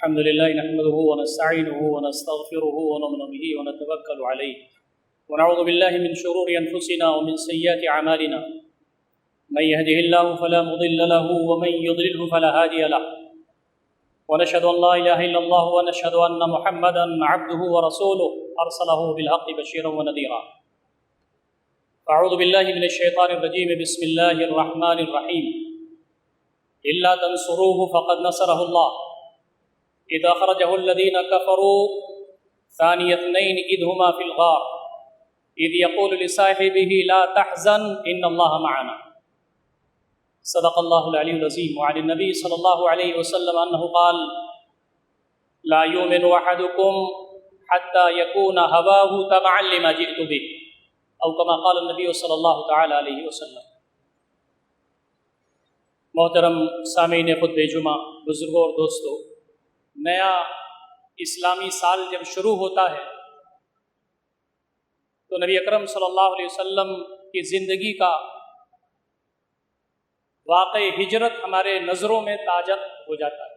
الحمد لله نحمده ونستعينه ونستغفره ونؤمن به ونتوكل عليه ونعوذ بالله من شرور أنفسنا ومن سيئات أعمالنا من يهده الله فلا مضل له ومن يضلله فلا هادي له ونشهد أن لا إله إلا الله ونشهد أن محمدا عبده ورسوله أرسله بالحق بشيرا ونذيرا. أعوذ بالله من الشيطان الرجيم. بسم الله الرحمن الرحيم. إلا تنصروه فقد نصره الله إذ أخرجه الذين كفروا ثاني اثنين إذ هما في الغار إذ يقول لصاحبه لا تحزن إن الله معنا. صدق الله العلي العظيم. وعن النبي صلى الله عليه وسلم أنه قال لا يؤمن أحدكم حتى يكون هواه تبعا لما جئت به أو كما قال النبي صلی اللہ تعالی علیہ وسلم. محترم سامعین خطبہ جمعہ، بزرگوں اور دوستوں، نیا اسلامی سال جب شروع ہوتا ہے تو نبی اکرم صلی اللہ علیہ وسلم کی زندگی کا واقع ہجرت ہمارے نظروں میں تاجر ہو جاتا ہے.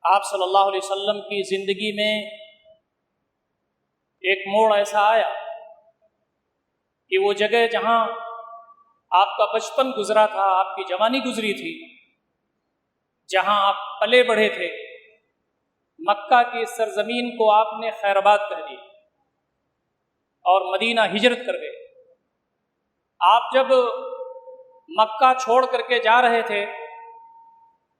آپ صلی اللہ علیہ وسلم کی زندگی میں ایک موڑ ایسا آیا کہ وہ جگہ جہاں آپ کا بچپن گزرا تھا، آپ کی جوانی گزری تھی، جہاں آپ پلے بڑھے تھے، مکہ کی سرزمین کو آپ نے خیر آباد کہہ دیا اور مدینہ ہجرت کر گئے. آپ جب مکہ چھوڑ کر کے جا رہے تھے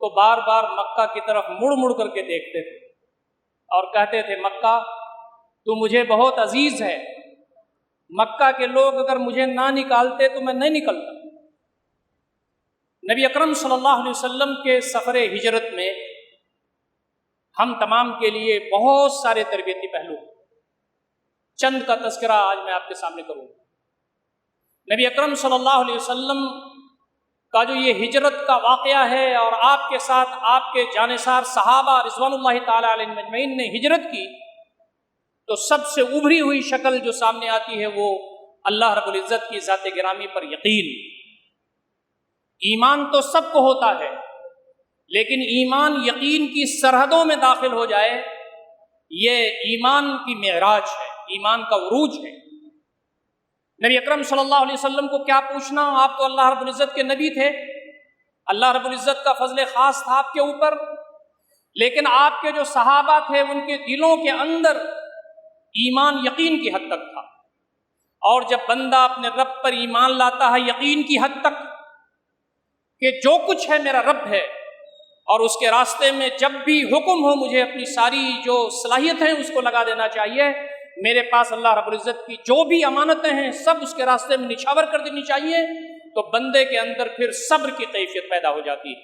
تو بار بار مکہ کی طرف مڑ مڑ کر کے دیکھتے تھے اور کہتے تھے مکہ تو مجھے بہت عزیز ہے، مکہ کے لوگ اگر مجھے نہ نکالتے تو میں نہیں نکلتا. نبی اکرم صلی اللہ علیہ وسلم کے سفر ہجرت میں ہم تمام کے لیے بہت سارے تربیتی پہلو، چند کا تذکرہ آج میں آپ کے سامنے کروں. نبی اکرم صلی اللہ علیہ وسلم کا جو یہ ہجرت کا واقعہ ہے اور آپ کے ساتھ آپ کے جانثار صحابہ رضوان اللہ تعالی علیہم اجمعین نے ہجرت کی، تو سب سے ابھری ہوئی شکل جو سامنے آتی ہے وہ اللہ رب العزت کی ذات گرامی پر یقین. ایمان تو سب کو ہوتا ہے، لیکن ایمان یقین کی سرحدوں میں داخل ہو جائے یہ ایمان کی معراج ہے، ایمان کا عروج ہے. نبی اکرم صلی اللہ علیہ وسلم کو کیا پوچھنا، آپ تو اللہ رب العزت کے نبی تھے، اللہ رب العزت کا فضل خاص تھا آپ کے اوپر، لیکن آپ کے جو صحابہ تھے ان کے دلوں کے اندر ایمان یقین کی حد تک تھا. اور جب بندہ اپنے رب پر ایمان لاتا ہے یقین کی حد تک کہ جو کچھ ہے میرا رب ہے، اور اس کے راستے میں جب بھی حکم ہو مجھے اپنی ساری جو صلاحیت ہیں اس کو لگا دینا چاہیے، میرے پاس اللہ رب العزت کی جو بھی امانتیں ہیں سب اس کے راستے میں نچھاور کر دینی چاہیے، تو بندے کے اندر پھر صبر کی کیفیت پیدا ہو جاتی ہے،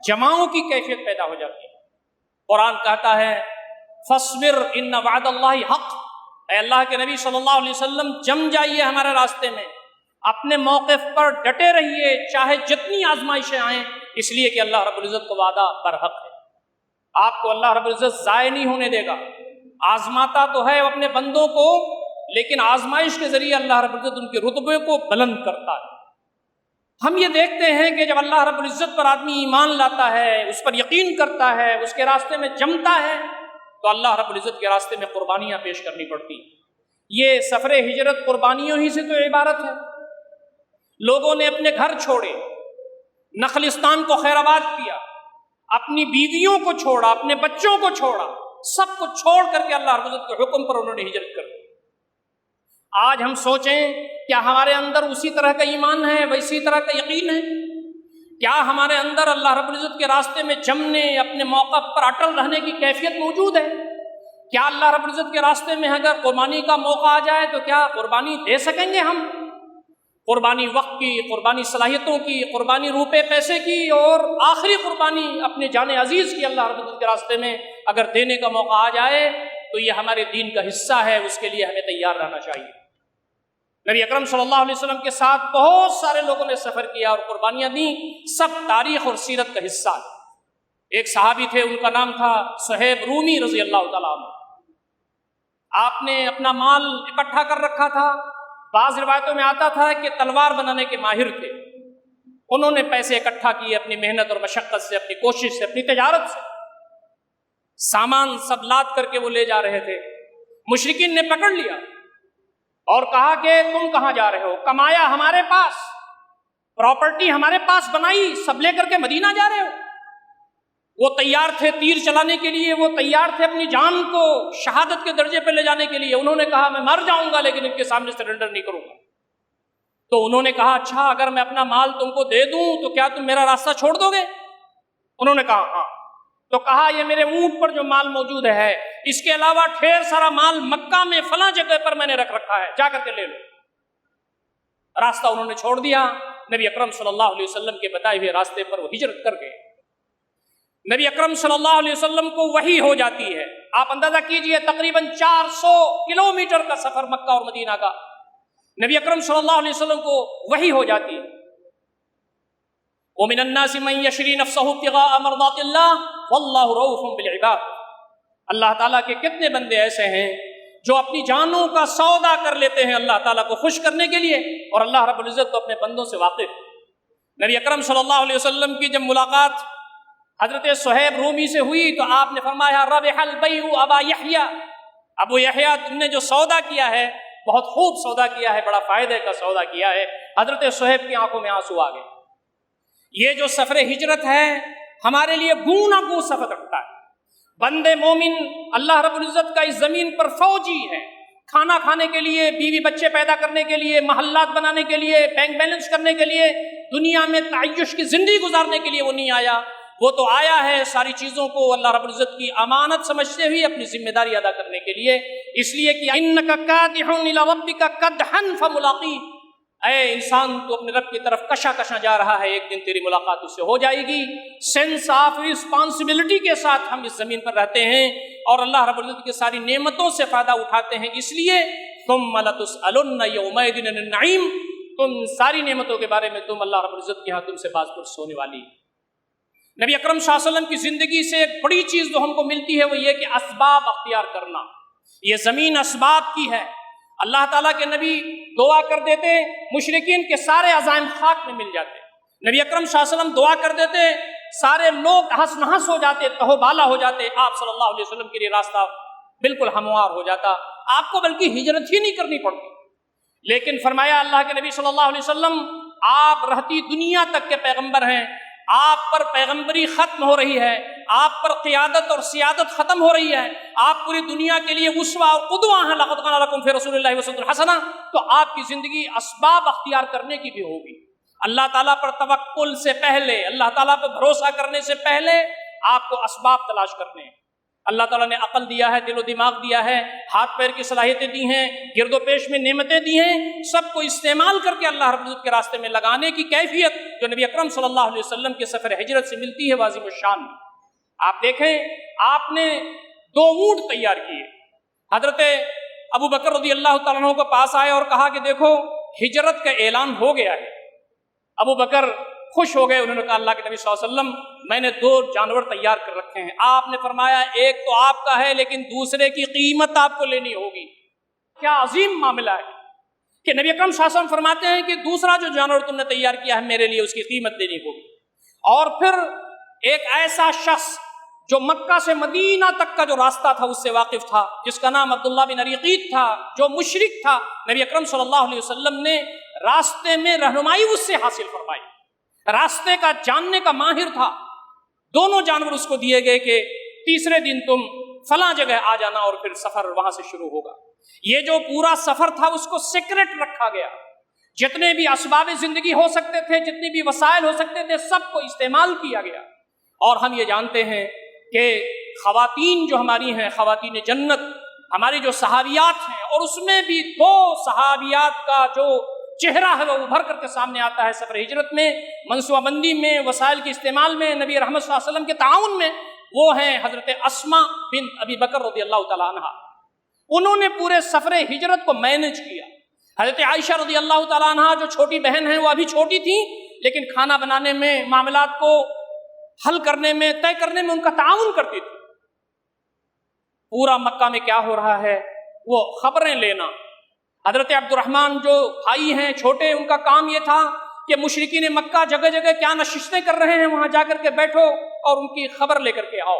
جماؤں کی کیفیت پیدا ہو جاتی ہے. قرآن کہتا ہے فاصبر ان وعد اللہ حق. اے اللہ کے نبی صلی اللہ علیہ وسلم جم جائیے ہمارے راستے میں، اپنے موقف پر ڈٹے رہیے چاہے جتنی آزمائشیں آئیں، اس لیے کہ اللہ رب العزت کو وعدہ برحق ہے. آپ کو اللہ رب العزت ضائع نہیں ہونے دے گا. آزماتا تو ہے اپنے بندوں کو، لیکن آزمائش کے ذریعے اللہ رب العزت ان کے رتبے کو بلند کرتا ہے. ہم یہ دیکھتے ہیں کہ جب اللہ رب العزت پر آدمی ایمان لاتا ہے، اس پر یقین کرتا ہے، اس کے راستے میں جمتا ہے، تو اللہ رب العزت کے راستے میں قربانیاں پیش کرنی پڑتی. یہ سفر ہجرت قربانیوں ہی سے تو عبارت ہے. لوگوں نے اپنے گھر چھوڑے، نخلستان کو خیر آباد کیا، اپنی بیویوں کو چھوڑا، اپنے بچوں کو چھوڑا، سب کو چھوڑ کر کے اللہ رب العزت کے حکم پر انہوں نے ہجرت کر دی. آج ہم سوچیں کیا ہمارے اندر اسی طرح کا ایمان ہے، ویسی طرح کا یقین ہے؟ کیا ہمارے اندر اللہ رب العزت کے راستے میں جمنے، اپنے موقع پر اٹل رہنے کی کیفیت موجود ہے؟ کیا اللہ رب العزت کے راستے میں اگر قربانی کا موقع آ جائے تو کیا قربانی دے سکیں گے ہم؟ قربانی وقت کی، قربانی صلاحیتوں کی، قربانی روپے پیسے کی، اور آخری قربانی اپنے جان عزیز کی اللہ رب العزت کے راستے میں اگر دینے کا موقع آ جائے تو یہ ہمارے دین کا حصہ ہے، اس کے لیے ہمیں تیار رہنا چاہیے. نبی اکرم صلی اللہ علیہ وسلم کے ساتھ بہت سارے لوگوں نے سفر کیا اور قربانیاں دیں، سب تاریخ اور سیرت کا حصہ ہے. ایک صحابی تھے، ان کا نام تھا صہیب رومی رضی اللہ تعالیٰ عنہ. آپ نے اپنا مال اکٹھا کر رکھا تھا. بعض روایتوں میں آتا تھا کہ تلوار بنانے کے ماہر تھے. انہوں نے پیسے اکٹھا کیے اپنی محنت اور مشقت سے، اپنی کوشش سے، اپنی تجارت سے. سامان سب لاد کر کے وہ لے جا رہے تھے۔ مشرکین نے پکڑ لیا اور کہا کہ تم کہاں جا رہے ہو؟ کمایا ہمارے پاس، پراپرٹی ہمارے پاس بنائی، سب لے کر کے مدینہ جا رہے ہو؟ وہ تیار تھے تیر چلانے کے لیے، وہ تیار تھے اپنی جان کو شہادت کے درجے پہ لے جانے کے لیے۔ انہوں نے کہا میں مر جاؤں گا لیکن ان کے سامنے سرنڈر نہیں کروں گا۔ تو انہوں نے کہا اچھا اگر میں اپنا مال تم کو دے دوں تو کیا تم میرا راستہ چھوڑ دو گے؟ انہوں نے کہا ہاں۔ تو کہا یہ میرے اونٹ پر جو مال موجود ہے، اس کے علاوہ ڈھیر سارا مال مکہ میں فلاں جگہ پر میں نے رکھ رکھا ہے، جا کر کے لے لو۔ راستہ انہوں نے چھوڑ دیا، نبی اکرم صلی اللہ علیہ وسلم کے بتائے ہوئے راستے پر وہ ہجرت کر گئے۔ نبی اکرم صلی اللہ علیہ وسلم کو وحی ہو جاتی ہے، آپ اندازہ کیجئے تقریباً 400 کلومیٹر کا سفر مکہ اور مدینہ کا، نبی اکرم صلی اللہ علیہ وسلم کو وحی ہو جاتی ہے۔ وَمِنَ النَّاسِ مَن يَشْرِي نَفْسَهُ ابْتِغَاءَ مَرْضَاتِ اللَّهِ وَاللَّهُ رَءُوفٌ بِالْعِبَادِ۔ اللہ تعالیٰ کے کتنے بندے ایسے ہیں جو اپنی جانوں کا سودا کر لیتے ہیں اللہ تعالیٰ کو خوش کرنے کے لیے، اور اللہ رب العزت تو اپنے بندوں سے واقف۔ نبی اکرم صلی اللہ علیہ وسلم کی جب ملاقات حضرت صہیب رومی سے ہوئی تو آپ نے فرمایا ربح البیع ابا یحییٰ، ابو یحییٰ تم نے جو سودا کیا ہے بہت خوب سودا کیا ہے، بڑا فائدے کا سودا کیا ہے۔ حضرت صہیب کی آنکھوں میں آنسو آ گئے۔ یہ جو سفر ہجرت ہے ہمارے لیے گونا گو سفر رکھتا ہے۔ بندے مومن اللہ رب العزت کا اس زمین پر فوجی ہے، کھانا کھانے کے لیے، بیوی بچے پیدا کرنے کے لیے، محلات بنانے کے لیے، بینک بیلنس کرنے کے لیے، دنیا میں تعیش کی زندگی گزارنے کے لیے وہ نہیں آیا۔ وہ تو آیا ہے ساری چیزوں کو اللہ رب العزت کی امانت سمجھتے ہوئے اپنی ذمہ داری ادا کرنے کے لیے، اس لیے کہ اِنَّكَ كَادِحٌ إِلَىٰ رَبِّكَ كَدْحًا فَمُلَاقِيهُ، اے انسان تو اپنے رب کی طرف کشا کشا جا رہا ہے، ایک دن تیری ملاقات اس سے ہو جائے گی۔ سینس آف رسپانسبلٹی کے ساتھ ہم اس زمین پر رہتے ہیں اور اللہ رب العزت کی ساری نعمتوں سے فائدہ اٹھاتے ہیں، اس لیے ثُمَّ لَتُسْأَلُنَّ يَوْمَئِذٍ عَنِ النَّعِيمِ، تم ساری نعمتوں کے بارے میں تم اللہ رب العزت کے ہاں تم سے باز پرس ہونے والی۔ نبی اکرم صلی اللہ علیہ وسلم کی زندگی سے ایک بڑی چیز جو ہم کو ملتی ہے وہ یہ کہ اسباب اختیار کرنا۔ یہ زمین اسباب کی ہے۔ اللہ تعالیٰ کے نبی دعا کر دیتے، مشرکین کے سارے عزائم خاک میں مل جاتے۔ نبی اکرم صلی اللہ علیہ وسلم دعا کر دیتے، سارے لوگ ہنس نہس ہو جاتے، تہو بالا ہو جاتے، آپ صلی اللہ علیہ وسلم کے لیے راستہ بالکل ہموار ہو جاتا، آپ کو بلکہ ہجرت ہی نہیں کرنی پڑتی۔ لیکن فرمایا اللہ کے نبی صلی اللہ علیہ وسلم آپ رہتی دنیا تک کے پیغمبر ہیں، آپ پر پیغمبری ختم ہو رہی ہے، آپ پر قیادت اور سیادت ختم ہو رہی ہے، آپ پوری دنیا کے لیے اسوہ اور قدوہ ہیں، لقد کان لکم فی رسول اللہ اسوۃ حسنہ، تو آپ کی زندگی اسباب اختیار کرنے کی بھی ہوگی۔ اللہ تعالیٰ پر توکل سے پہلے، اللہ تعالیٰ پر بھروسہ کرنے سے پہلے آپ کو اسباب تلاش کرنے ہیں۔ اللہ تعالیٰ نے عقل دیا ہے، دل و دماغ دیا ہے، ہاتھ پیر کی صلاحیتیں دی ہیں، گرد و پیش میں نعمتیں دی ہیں، سب کو استعمال کر کے اللہ رب العزت کے راستے میں لگانے کی کیفیت جو نبی اکرم صلی اللہ علیہ وسلم کے سفر ہجرت سے ملتی ہے عظیم الشان۔ آپ دیکھیں آپ نے 2 اونٹ تیار کیے، حضرت ابو بکر رضی اللہ تعالیٰ عنہ کے پاس آئے اور کہا کہ دیکھو ہجرت کا اعلان ہو گیا ہے۔ ابو بکر خوش ہو گئے، انہوں نے کہا اللہ کے نبی صلی اللہ علیہ وسلم میں نے 2 جانور تیار کر رکھے ہیں۔ آپ نے فرمایا ایک تو آپ کا ہے لیکن دوسرے کی قیمت آپ کو لینی ہوگی۔ کیا عظیم معاملہ ہے کہ نبی اکرم صلی اللہ علیہ وسلم فرماتے ہیں کہ دوسرا جو جانور تم نے تیار کیا ہے میرے لیے اس کی قیمت لینی ہوگی۔ اور پھر ایک ایسا شخص جو مکہ سے مدینہ تک کا جو راستہ تھا اس سے واقف تھا، جس کا نام عبداللہ بن اریقیط تھا، جو مشرک تھا، نبی اکرم صلی اللہ علیہ وسلم نے راستے میں رہنمائی اس سے حاصل فرمائی، راستے کا جاننے کا ماہر تھا۔ دونوں جانور اس کو دیے گئے کہ تیسرے دن تم فلاں جگہ آ جانا اور پھر سفر وہاں سے شروع ہوگا۔ یہ جو پورا سفر تھا اس کو سیکرٹ رکھا گیا، جتنے بھی اسباب زندگی ہو سکتے تھے، جتنی بھی وسائل ہو سکتے تھے، سب کو استعمال کیا گیا۔ اور ہم یہ جانتے ہیں کہ خواتین جو ہماری ہیں، خواتین جنت ہماری جو صحابیات ہیں، اور اس میں بھی 2 صحابیات کا جو چہرہ ہے وہ ابھر کر کے سامنے آتا ہے سفر ہجرت میں، منصوبہ بندی میں، وسائل کے استعمال میں، نبی رحمت صلی اللہ علیہ وسلم کے تعاون میں، وہ ہیں حضرت اسماء بنت ابی بکر رضی اللہ تعالیٰ عنہ۔ انہوں نے پورے سفر ہجرت کو مینج کیا۔ حضرت عائشہ رضی اللہ تعالیٰ عنہ جو چھوٹی بہن ہیں وہ ابھی چھوٹی تھیں، لیکن کھانا بنانے میں، معاملات کو حل کرنے میں، طے کرنے میں ان کا تعاون کرتی تھی۔ پورا مکہ میں کیا ہو رہا ہے وہ خبریں لینا۔ حضرت عبد الرحمن جو بھائی ہیں چھوٹے، ان کا کام یہ تھا کہ مشرکین مکہ جگہ جگہ کیا نشستیں کر رہے ہیں وہاں جا کر کے بیٹھو اور ان کی خبر لے کر کے آؤ۔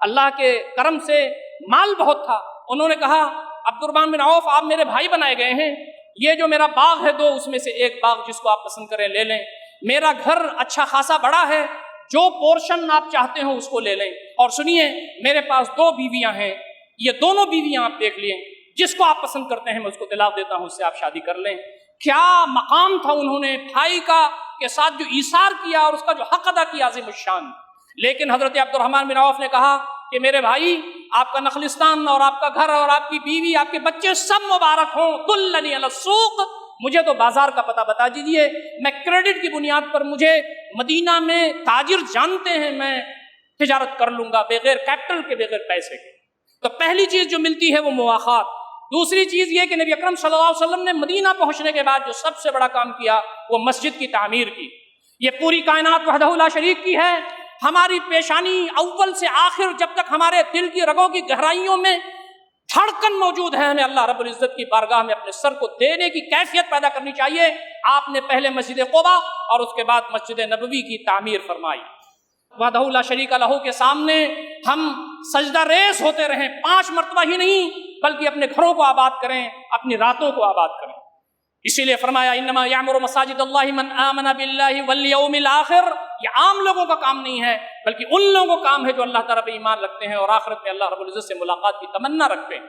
اللہ کے کرم سے مال بہت تھا. انہوں نے کہا عبد الرحمن بن عوف آپ میرے بھائی بنائے گئے ہیں, یہ جو میرا باغ ہے 2 اس میں سے ایک باغ جس کو آپ پسند کریں لے لیں, میرا گھر اچھا خاصا بڑا ہے, جو پورشن آپ چاہتے ہو اس کو لے لیں, اور سنیے میرے پاس 2 بیویاں ہیں, یہ دونوں بیویاں آپ دیکھ لیں, جس کو آپ پسند کرتے ہیں میں اس کو طلاق دیتا ہوں, اس سے آپ شادی کر لیں. کیا مقام تھا انہوں نے بھائی کا کے ساتھ جو ایثار کیا اور اس کا جو حق ادا کیا, عظیم الشان. لیکن حضرت عبد الرحمن بن عوف نے کہا کہ میرے بھائی آپ کا نخلستان اور آپ کا گھر اور آپ کی بیوی آپ کے بچے سب مبارک ہوں, دلنی علی السوق, مجھے تو بازار کا پتہ بتا دیجیے, میں کریڈٹ کی بنیاد پر, مجھے مدینہ میں تاجر جانتے ہیں, میں تجارت کر لوں گا بغیر کیپٹل کے, بغیر پیسے کے. تو پہلی چیز جو ملتی ہے وہ مواخات. دوسری چیز یہ کہ نبی اکرم صلی اللہ علیہ وسلم نے مدینہ پہنچنے کے بعد جو سب سے بڑا کام کیا وہ مسجد کی تعمیر کی. یہ پوری کائنات وحدہ لا شریک کی ہے. ہماری پیشانی اول سے آخر جب تک ہمارے دل کی رگوں کی گہرائیوں میں دھڑکن موجود ہے, ہمیں اللہ رب العزت کی بارگاہ میں اپنے سر کو دینے کی کیفیت پیدا کرنی چاہیے. آپ نے پہلے مسجد قباء اور اس کے بعد مسجد نبوی کی تعمیر فرمائی. وحدہ لا شریک لہ کے سامنے ہم سجدہ ریز ہوتے رہیں, 5 مرتبہ ہی نہیں بلکہ اپنے گھروں کو آباد کریں, اپنی راتوں کو آباد کریں. اسی لیے فرمایا انما یعمر مساجد اللہ من آمن باللہ والیوم الآخر. یہ عام لوگوں کا کام نہیں ہے بلکہ ان لوگوں کا کام ہے جو اللہ تعالیٰ پہ ایمان رکھتے ہیں اور آخرت میں اللہ رب العزت سے ملاقات کی تمنا رکھتے ہیں.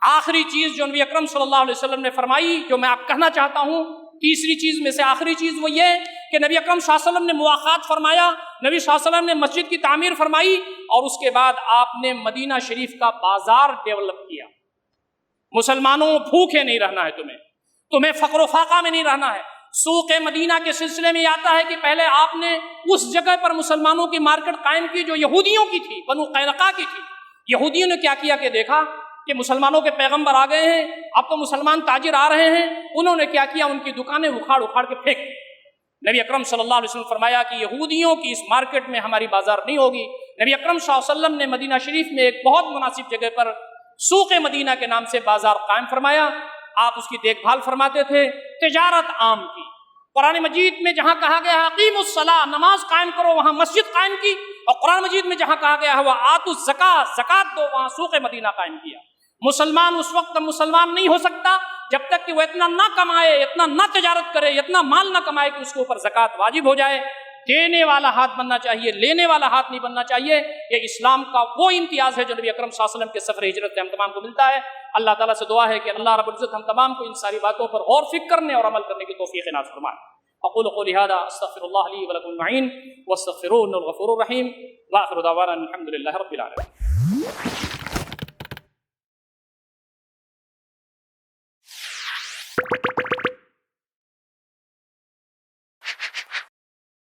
آخری چیز جو نبی اکرم صلی اللہ علیہ وسلم نے فرمائی, جو میں آپ کہنا چاہتا ہوں, تیسری چیز میں سے آخری چیز وہ یہ کہ نبی اکرم صلی اللہ علیہ وسلم نے مواخات فرمایا, نبی صلی اللہ علیہ وسلم نے مسجد کی تعمیر فرمائی, اور اس کے بعد آپ نے مدینہ شریف کا بازار ڈیولپ کیا. مسلمانوں بھوکے نہیں رہنا ہے, تمہیں فقر و فاقہ میں نہیں رہنا ہے. سوق مدینہ کے سلسلے میں آتا ہے کہ پہلے آپ نے اس جگہ پر مسلمانوں کی مارکیٹ قائم کی جو یہودیوں کی تھی, بنو قینقاع کی تھی. یہودیوں نے کیا کیا کہ دیکھا کہ مسلمانوں کے پیغمبر آ گئے ہیں, اب تو مسلمان تاجر آ رہے ہیں, انہوں نے کیا کیا, ان کی دکانیں اکھاڑ اکھاڑ کے پھینک. نبی اکرم صلی اللہ علیہ وسلم فرمایا کہ یہودیوں کی اس مارکیٹ میں ہماری بازار نہیں ہوگی. نبی اکرم صلی اللہ علیہ وسلم نے مدینہ شریف میں ایک بہت مناسب جگہ پر سوق مدینہ کے نام سے بازار قائم فرمایا. آپ اس کی دیکھ بھال فرماتے تھے, تجارت عام کی. قرآن مجید میں جہاں کہا گیا ہے اقیموا الصلاۃ, نماز قائم کرو, وہاں مسجد قائم کی, اور قرآن مجید میں جہاں کہا گیا ہے وآتوا الزکاۃ, زکات دو, وہاں سوق مدینہ قائم کیا. مسلمان اس وقت مسلمان نہیں ہو سکتا جب تک کہ وہ اتنا نہ کمائے, اتنا نہ تجارت کرے, اتنا مال نہ کمائے کہ اس کے اوپر زکات واجب ہو جائے. دینے والا ہاتھ بننا چاہیے, لینے والا ہاتھ نہیں بننا چاہیے. یہ اسلام کا وہ امتیاز ہے جو نبی اکرم صلی اللہ علیہ وسلم کے سفر ہجرت سے ہم تمام کو ملتا ہے. اللہ تعالیٰ سے دعا ہے کہ اللہ رب العزت ہم تمام کو ان ساری باتوں پر اور فکر کرنے اور عمل کرنے کی توفیق عنایت فرمائے. اقول قولی ھذا استغفر اللہ لی ولکم اجمعین واستغفروہ انہ الغفور الرحیم, وآخر دعوانا الحمد للہ رب العالمین.